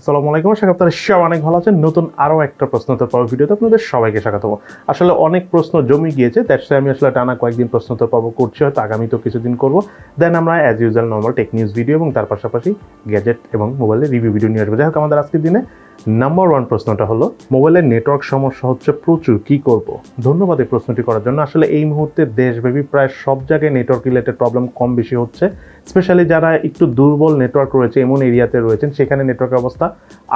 আসসালামু আলাইকুম, আশা করি আপনারা সবাই অনেক ভালো আছেন। নতুন আরও একটা প্রশ্নোত্তর পর্ব ভিডিওতে আপনাদের সবাইকে স্বাগতম। আসলে অনেক প্রশ্ন জমে গিয়েছে, দ্যাটস আমি আসলে টানা কয়েকদিন প্রশ্নোত্তর পর্ব করছি, হয়তো আগামীতেও কিছুদিন করব। দেন আমরা as usual normal tech news video এবং তার পাশাপাশি গ্যাজেট এবং মোবাইলের রিভিউ ভিডিও নিয়ে আসবো। যাই হোক, আমাদের আজকের দিনে নাম্বার ওয়ান প্রশ্নটা হলো, মোবাইলের নেটওয়ার্ক সমস্যা হচ্ছে প্রচুর, কি করব? ধন্যবাদ এই প্রশ্নটি করার জন্য। আসলে এই মুহূর্তে দেশব্যাপী প্রায় সব জায়গায় নেটওয়ার্ক রিলেটেড প্রবলেম কম বেশি হচ্ছে। স্পেশালি যারা একটু দুর্বল নেটওয়ার্ক রয়েছে এমন এরিয়াতে রয়েছেন, সেখানে নেটওয়ার্কের অবস্থা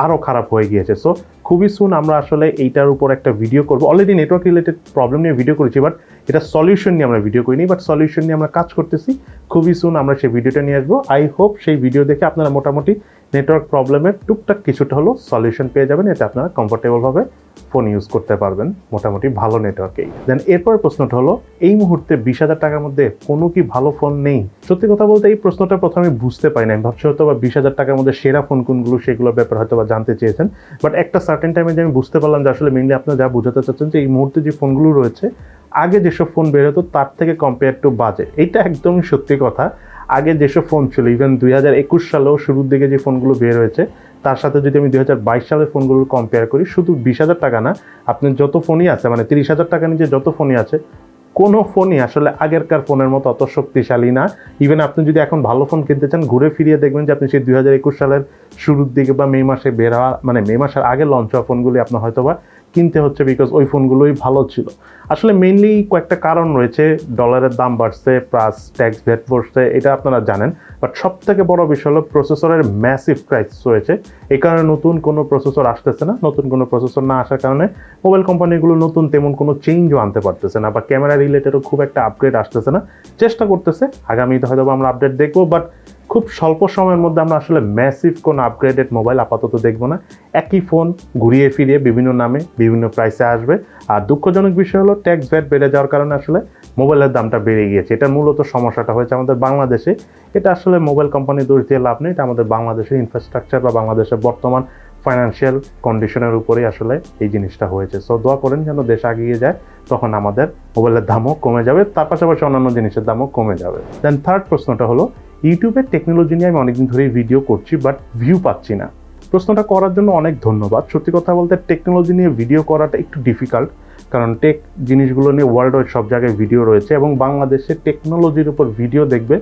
আরও খারাপ হয়ে গিয়েছে। সো খুবই সুন আমরা আসলে এইটার উপর একটা ভিডিও করব। অলরেডি নেটওয়ার্ক রিলেটেড প্রবলেম নিয়ে ভিডিও করেছি, বাট এটা সলিউশন নিয়ে আমরা ভিডিও করিনি, বাট সলিউশন নিয়ে আমরা কাজ করতেছি। খুবই সুন আমরা সেই ভিডিওটা নিয়ে আসবো। আই হোপ সেই ভিডিও দেখে আপনারা মোটামুটি নেটওয়ার্ক প্রবলেমের টুকটাক কিছুটা হলো সলিউশন পেয়ে যাবেন, এতে আপনারা কমফোর্টেবলভাবে ফোন ইউজ করতে পারবেন মোটামুটি ভালো নেটওয়ার্কেই। দেন এরপর প্রশ্নটা হলো, এই মুহূর্তে 20,000 টাকার মধ্যে কোনো কি ভালো ফোন নেই? সত্যি কথা বলতে এই প্রশ্নটা প্রথমে বুঝতে পারি না। আমি ভাবছি হয়তো বা 20,000 টাকার মধ্যে সেরা ফোন কোনগুলো সেগুলোর ব্যাপারে হয়তো বা জানতে চেয়েছেন, বাট একটা সার্টেন টাইমে যে আমি বুঝতে পারলাম যে আসলে মেইনলি আপনারা যা বোঝাতে চাচ্ছেন যে এই মুহূর্তে যে ফোনগুলো রয়েছে আগে যেসব ফোন বের হতো তার থেকে কম্পেয়ার টু বাজেট, এইটা একদমই সত্যি কথা। আগে যেসব ফোন ছিল, ইভেন 2021 সালেও শুরুর দিকে যে ফোনগুলো বের হয়েছে তার সাথে যদি আমি 2022 সালের ফোনগুলো কম্পেয়ার করি, শুধু 20,000 টাকা না, আপনার যত ফোনই আছে, মানে 30,000 টাকা নিচে যত ফোনই আছে, কোনো ফোনই আসলে আগেরকার ফোনের মতো অত শক্তিশালী না। ইভেন আপনি যদি এখন ভালো ফোন কিনতে চান, ঘুরে ফিরিয়ে দেখবেন যে আপনি সেই 2021 সালের শুরুর দিকে বা মে মাসে বের হওয়া, মানে মে মাসের আগে লঞ্চ হওয়া ফোনগুলি আপনার হয়তো বা কিনতে হচ্ছে, বিকজ ওই ফোনগুলোই ভালো ছিল। আসলে মেইনলি কয়েকটা কারণ রয়েছে। ডলারের দাম বাড়ছে, প্লাস ট্যাক্স ভ্যাট বাড়ছে, এটা আপনারা জানেন। বাট সব থেকে বড় বিষয় হলো প্রসেসরের ম্যাসিভ ক্রাইসিস রয়েছে। এই কারণে নতুন কোনো প্রসেসর আসতেছে না। নতুন কোনো প্রসেসর না আসার কারণে মোবাইল কোম্পানিগুলো নতুন তেমন কোনো চেঞ্জও আনতে পারতেছে না, বা ক্যামেরা রিলেটেডও খুব একটা আপগ্রেড আসতেছে না। চেষ্টা করতেছে, আগামীতে হয়তো আমরা আপডেট দেখবো, বাট খুব স্বল্প সময়ের মধ্যে আমরা আসলে ম্যাসিভ কোনো আপগ্রেডেড মোবাইল আপাতত দেখবো না। একই ফোন ঘুরিয়ে ফিরিয়ে বিভিন্ন নামে বিভিন্ন প্রাইসে আসবে। আর দুঃখজনক বিষয় হলো ট্যাক্স ভ্যাট বেড়ে যাওয়ার কারণে আসলে মোবাইলের দামটা বেড়ে গিয়েছে। এটা মূলত সমস্যাটা হয়েছে আমাদের বাংলাদেশে। এটা আসলে মোবাইল কোম্পানি দোষ দিয়ে লাভ নেই, এটা আমাদের বাংলাদেশের ইনফ্রাস্ট্রাকচার বা বাংলাদেশের বর্তমান ফাইন্যান্সিয়াল কন্ডিশনের উপরেই আসলে এই জিনিসটা হয়েছে। সো দোয়া করেন যেন দেশ এগিয়ে যায়, তখন আমাদের মোবাইলের দামও কমে যাবে, তার পাশাপাশি অন্যান্য জিনিসের দামও কমে যাবে। দেন থার্ড প্রশ্নটা হলো, ইউটিউবের টেকনোলজি নিয়ে আমি অনেকদিন ধরেই ভিডিও করছি, বাট ভিউ পাচ্ছি না। প্রশ্নটা করার জন্য অনেক ধন্যবাদ। সত্যি কথা বলতে টেকনোলজি নিয়ে ভিডিও করাটা একটু ডিফিকাল্ট, কারণ টেক জিনিসগুলো নিয়ে ওয়ার্ল্ড ওয়াইড সব জায়গায় ভিডিও রয়েছে, এবং বাংলাদেশে টেকনোলজির উপর ভিডিও দেখবে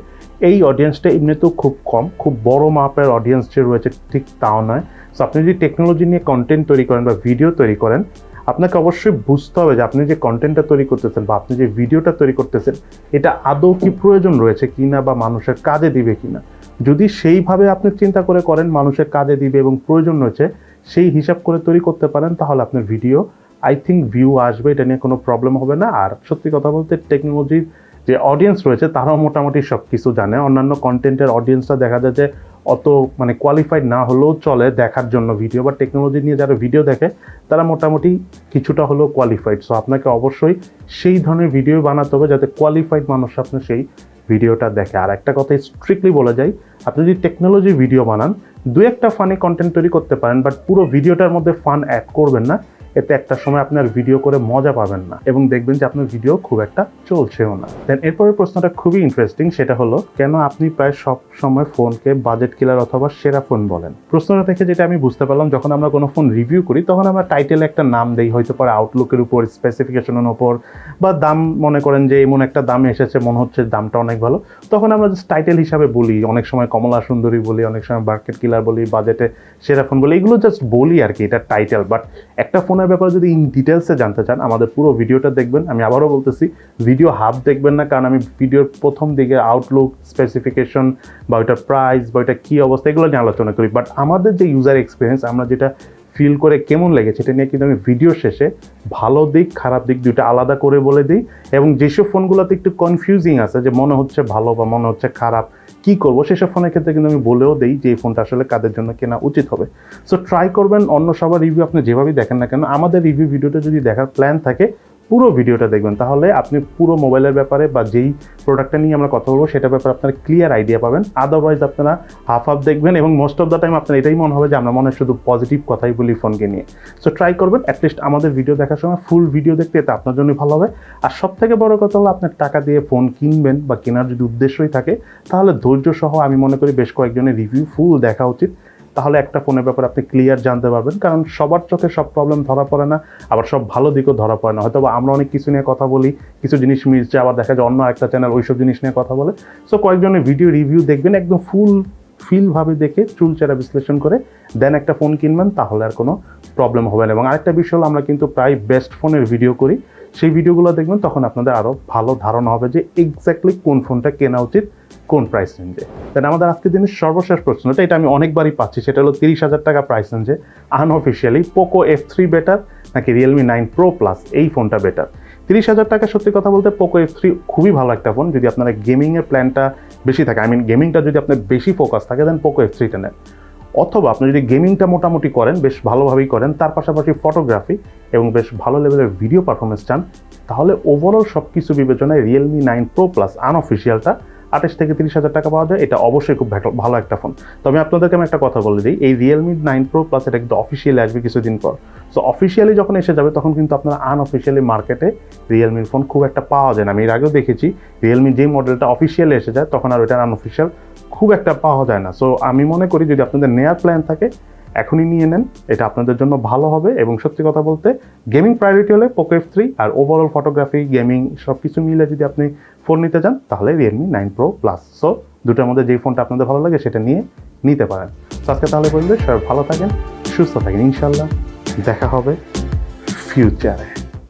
এই অডিয়েন্সটা এমনিতেও খুব কম। খুব বড় মাপের অডিয়েন্স যে রয়েছে ঠিক তাও নয়। সো আপনি যদি টেকনোলজি নিয়ে কন্টেন্ট তৈরি করেন বা ভিডিও তৈরি করেন, আপনাকে অবশ্যই বুঝতে হবে যে আপনি যে কন্টেন্টটা তৈরি করতেছেন বা আপনি যে ভিডিওটা তৈরি করতেছেন, এটা আদৌ কি প্রয়োজন রয়েছে কিনা বা মানুষের কাজে দিবে কিনা। যদি সেইভাবে আপনি চিন্তা করে করেন মানুষের কাজে দিবে এবং প্রয়োজন রয়েছে, সেই হিসাব করে তৈরি করতে পারেন, তাহলে আপনার ভিডিও আই থিঙ্ক ভিউ আসবে, এটা নিয়ে কোনো প্রবলেম হবে না। আর সত্যি কথা বলতে টেকনোলজির যে অডিয়েন্স রয়েছে তারাও মোটামুটি সব কিছু জানে। অন্যান্য কন্টেন্টের অডিয়েন্সটা দেখা যায় যে অত মানে কোয়ালিফাইড না হলেও চলে দেখার জন্য ভিডিও, বা টেকনোলজি নিয়ে যারা ভিডিও দেখে তারা মোটামুটি কিছুটা হলেও কোয়ালিফাইড। সো আপনাকে অবশ্যই সেই ধরনের ভিডিও বানাতে হবে যাতে কোয়ালিফাইড মানুষ আপনার সেই ভিডিওটা দেখে। আর একটা কথা স্ট্রিক্টলি বলে যাই, আপনি যদি টেকনোলজি ভিডিও বানান, দু একটা ফানি কন্টেন্ট তৈরি করতে পারেন, বাট পুরো ভিডিওটার মধ্যে ফান অ্যাড করবেন না। এতে একটা সময় আপনার ভিডিও করে মজা পাবেন না, এবং দেখবেন যে আপনার ভিডিও খুব একটা চলছেও না। দেন এরপরের প্রশ্নটা খুবই ইন্টারেস্টিং, সেটা হলো, কেন আপনি প্রায় সব সময় ফোনকে বাজেট কিলার অথবা সেরা ফোন বলেন? প্রশ্নটা থেকে যেটা আমি বুঝতে পারলাম, যখন আমরা কোনো ফোন রিভিউ করি তখন আমরা টাইটেলে একটা নাম দেই, হয়তো পারে আউটলুকের উপর, স্পেসিফিকেশনের উপর, বা দাম মনে করেন যে এমন একটা দামে এসেছে মনে হচ্ছে দামটা অনেক ভালো, তখন আমরা জাস্ট টাইটেল হিসাবে বলি। অনেক সময় কমলা সুন্দরী বলি, অনেক সময় মার্কেট কিলার বলি, বাজেটে সেরা ফোন বলি, এগুলো জাস্ট বলি আর কি, এটা টাইটেল। বাট একটা ফোনের ব্যাপারে যদি ইন ডিটেলসে জানতে চান, আমাদের পুরো ভিডিওটা দেখবেন। আমি আবারও বলতেছি, ভিডিও হাফ দেখবেন না, কারণ আমি ভিডিওর প্রথম দিকে আউটলুক, স্পেসিফিকেশন বা ওইটার প্রাইস বা ওইটা কী অবস্থা এগুলো নিয়ে আলোচনা করি। বাট আমাদের যে ইউজার এক্সপিরিয়েন্স, আমরা যেটা ফিল করে কেমন লেগেছে সেটা নিয়ে কিন্তু আমি ভিডিও শেষে ভালো দিক খারাপ দিক দুইটা আলাদা করে বলে দিই। এবং যেসব ফোনগুলোতে একটু কনফিউজিং আছে, যে মনে হচ্ছে ভালো বা মনে হচ্ছে খারাপ, কী করবো, সেসব ফোনের ক্ষেত্রে কিন্তু আমি বলেও দিই যে এই ফোনটা আসলে কাদের জন্য কেনা উচিত হবে। সো ট্রাই করবেন অন্য সবার রিভিউ আপনি যেভাবেই দেখেন না কেন, আমাদের রিভিউ ভিডিওটা যদি দেখার প্ল্যান থাকে পুরো ভিডিওটা দেখবেন, তাহলে আপনি পুরো মোবাইলের ব্যাপারে বা যেই প্রোডাক্টটা নিয়ে আমরা কথা বলবো সেটার ব্যাপারে আপনারা ক্লিয়ার আইডিয়া পাবেন। আদারওয়াইজ আপনারা হাফ হাফ দেখবেন, এবং মোস্ট অফ দ্য টাইম আপনার এটাই মনে হবে যে আমরা মনে হয় শুধু পজিটিভ কথাই বলি ফোনকে নিয়ে। সো ট্রাই করবেন অ্যাটলিস্ট আমাদের ভিডিও দেখার সময় ফুল ভিডিও দেখতে, এটা আপনার জন্যই ভালো হবে। আর সব থেকে বড় কথা হলো, আপনার টাকা দিয়ে ফোন কিনবেন বা কেনার যদি উদ্দেশ্যই থাকে, তাহলে ধৈর্য সহ আমি মনে করি বেশ কয়েকজনের রিভিউ ফুল দেখা উচিত। তাহলে একটা ফোনের ব্যাপারে আপনি ক্লিয়ার জানতে পারবেন। কারণ সবার চোখে সব প্রবলেম ধরা পড়ে না, আবার সব ভালো দিকও ধরা পড়ে না। হয়তো আমরা অনেক কিছু নিয়ে কথা বলি, কিছু জিনিস মিলছে, আবার দেখা যায় অন্য একটা চ্যানেল ওইসব জিনিস নিয়ে কথা বলে। সো কয়েকজনের ভিডিও রিভিউ দেখবেন, একদম ফিলভাবে দেখে চুলচেরা বিশ্লেষণ করে দেন একটা ফোন কিনবেন, তাহলে আর কোনো প্রবলেম হবে না। এবং আরেকটা বিষয় হলো, আমরা কিন্তু প্রায় বেস্ট ফোনের ভিডিও করি, সেই ভিডিওগুলো দেখবেন, তখন আপনাদের আরও ভালো ধারণা হবে যে এক্স্যাক্টলি কোন ফোনটা কেনা উচিত কোন প্রাইস রেঞ্জে। দেন আমাদের আজকের দিনের সর্বশেষ প্রশ্নটা, এটা আমি অনেকবারই পাচ্ছি, সেটা হলো 30,000 টাকা প্রাইস রেঞ্জে আনঅফিসিয়ালি পোকো F3 বেটার নাকি Realme 9 Pro Plus এই ফোনটা বেটার। 30,000 টাকা সত্যি কথা বলতে পোকো F3 খুবই ভালো একটা ফোন, যদি আপনারা গেমিংয়ের প্ল্যানটা বেশি থাকে, গেমিংটা যদি আপনার বেশি ফোকাস থাকে, দেন পোকো F3টা নেন। অথবা আপনি যদি গেমিংটা মোটামুটি করেন, বেশ ভালোভাবেই করেন, তার পাশাপাশি ফটোগ্রাফি এবং বেশ ভালো লেভেলের ভিডিও পারফরমেন্স চান, তাহলে ওভারঅল সব কিছু বিবেচনায় Realme 9 Pro Plus আনঅফিসিয়ালটা 28 থেকে 30,000 টাকা পাওয়া যায়। এটা অবশ্যই খুব ভালো একটা ফোন। তবে আপনাদেরকে আমি একটা কথা বলে দিই, এই Realme 9 Pro Plus এটা কিন্তু অফিসিয়ালি আসবে কিছুদিন পর। সো অফিসিয়ালি যখন এসে যাবে, তখন কিন্তু আপনারা আনঅফিসিয়ালি মার্কেটে রিয়েলমির ফোন খুব একটা পাওয়া যায় না। আমি এর আগেও দেখেছি রিয়েলমি যেই মডেলটা অফিসিয়ালি এসে যায়, তখন আর ওইটার আনঅফিসিয়াল খুব একটা পাওয়া যায় না। সো আমি মনে করি যদি আপনাদের নেয়ার প্ল্যান থাকে, এখনই নিয়ে নেন, এটা আপনাদের জন্য ভালো হবে। এবং সত্যি কথা বলতে গেমিং প্রায়োরিটি হলে পোকো F3, আর ওভারঅল ফটোগ্রাফি গেমিং সব কিছু মিলে যদি আপনি ফোন নিতে চান, তাহলে Realme 9 Pro Plus। সো দুটোর মধ্যে যেই ফোনটা আপনাদের ভালো লাগে সেটা নিয়ে নিতে পারেন। আজকে তাহলে বলবে সবাই ভালো থাকেন, সুস্থ থাকেন, ইনশাল্লাহ দেখা হবে ফিউচারে।